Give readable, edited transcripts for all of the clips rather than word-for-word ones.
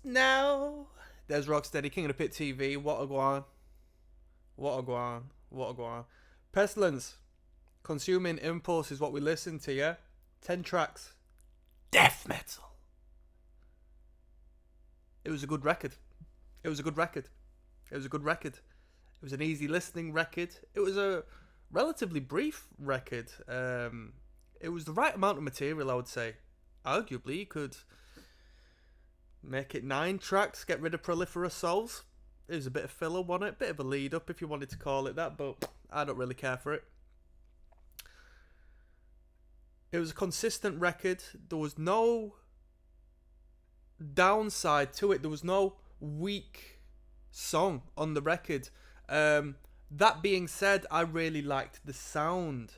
Now, there's Rocksteady, King of the Pit TV. What a guan. What a guan. What a guan. Pestilence. Consuming Impulse is what we listen to, yeah? 10 tracks. Death metal. It was a good record. It was a good record. It was a good record. It was an easy listening record. It was a relatively brief record. It was the right amount of material, I would say. Arguably, you could make it 9 tracks, get rid of Proliferous Souls. It was a bit of filler, wasn't it? Bit of a lead up, if you wanted to call it that, but I don't really care for it. It was a consistent record. There was no downside to it. There was no weak song on the record. That being said, I really liked the sound.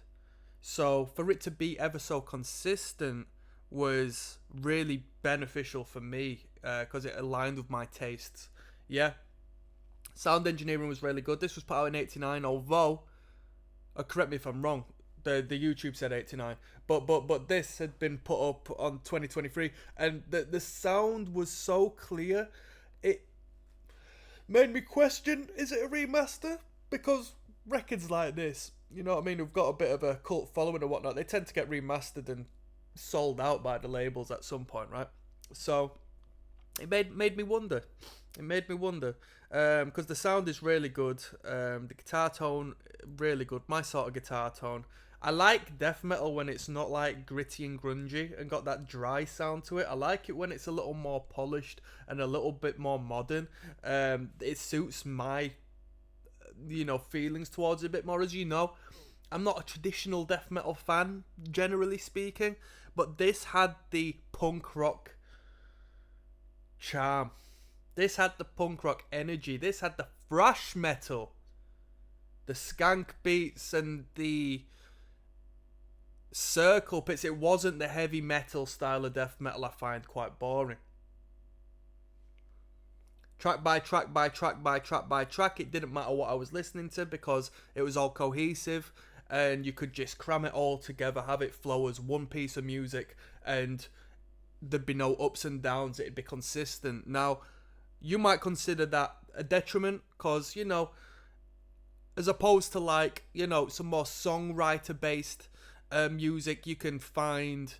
So for it to be ever so consistent was really beneficial for me because it aligned with my tastes. Yeah. Sound engineering was really good. This was put out in 89, although, correct me if I'm wrong, the YouTube said 89, but this had been put up on 2023, and the sound was so clear, it made me question, is it a remaster? Because records like this, you know what I mean, who've got a bit of a cult following and whatnot, they tend to get remastered and sold out by the labels at some point, right? So it made me wonder. It made me wonder because the sound is really good. The guitar tone really good. My sort of guitar tone. I like death metal when it's not like gritty and grungy and got that dry sound to it. I like it when it's a little more polished and a little bit more modern. It suits my, feelings towards it a bit more. As you know, I'm not a traditional death metal fan, generally speaking, but this had the punk rock charm. This had the punk rock energy. This had the thrash metal, the skank beats and the circle pits. It wasn't the heavy metal style of death metal I find quite boring. Track by track by track by track by track, it didn't matter what I was listening to because it was all cohesive and you could just cram it all together, have it flow as one piece of music and there'd be no ups and downs, it'd be consistent. Now, you might consider that a detriment because, as opposed to some more songwriter based music, you can find,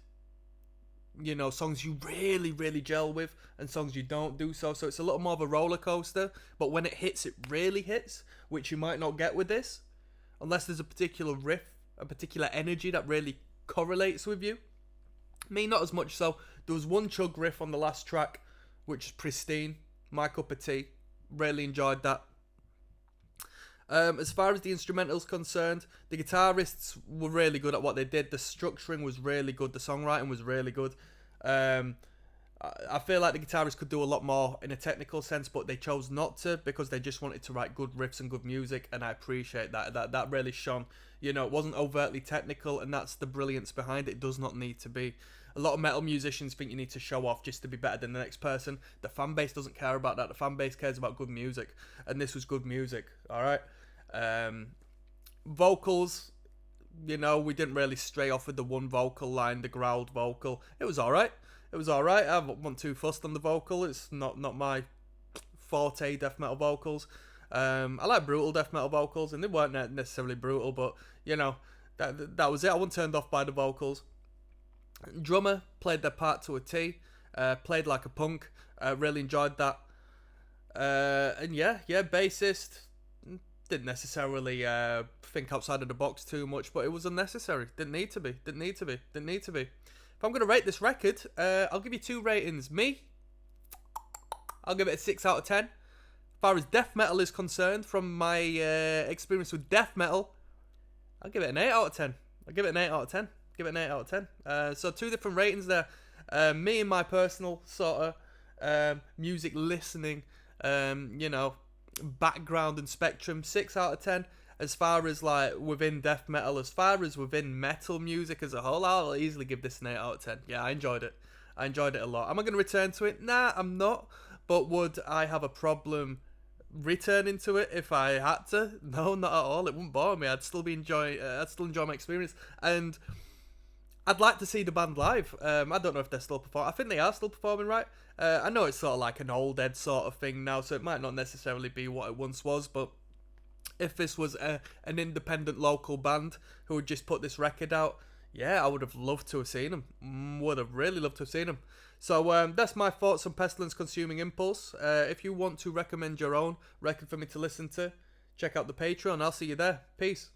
songs you really, really gel with and songs you don't do so. So it's a little more of a roller coaster, but when it hits, it really hits, which you might not get with this, unless there's a particular riff, a particular energy that really correlates with you. Me, not as much so. There was one chug riff on the last track, which is pristine. My cup of tea. Really enjoyed that. As far as the instrumental's concerned, the guitarists were really good at what they did. The structuring was really good. The songwriting was really good. I feel like the guitarists could do a lot more in a technical sense, but they chose not to because they just wanted to write good riffs and good music, and I appreciate that. That really shone. It wasn't overtly technical, and that's the brilliance behind it. It does not need to be. A lot of metal musicians think you need to show off just to be better than the next person. The fan base doesn't care about that. The fan base cares about good music, and this was good music. All right. Vocals, we didn't really stray off with the one vocal line, the growled vocal. It was all right. I wasn't too fussed on the vocal. It's not my forte, death metal vocals. I like brutal death metal vocals, and they weren't necessarily brutal, but that was it. I wasn't turned off by the vocals. Drummer played their part to a T. Played like a punk. Really enjoyed that. And bassist didn't necessarily think outside of the box too much, but it was unnecessary. Didn't need to be. If I'm going to rate this record, I'll give you 2 ratings. I'll give it a 6 out of 10. As far as death metal is concerned, from my experience with death metal, I'll give it an 8 out of 10. So 2 different ratings there. Me and my personal sort of music listening, background and spectrum, 6 out of 10. As far as within death metal, as far as within metal music as a whole, I'll easily give this an 8 out of 10. Yeah, I enjoyed it a lot. Am I going to return to it? Nah, I'm not. But would I have a problem returning to it if I had to? No, not at all. It wouldn't bore me. I'd still enjoy my experience. And I'd like to see the band live. I don't know if they're still performing. I think they are still performing, right? I know it's sort of like an old Ed sort of thing now, so it might not necessarily be what it once was, but if this was an independent local band who would just put this record out, yeah, I would have loved to have seen them. Would have really loved to have seen them. So that's my thoughts on Pestilence Consuming Impulse. If you want to recommend your own record for me to listen to, check out the Patreon. I'll see you there. Peace.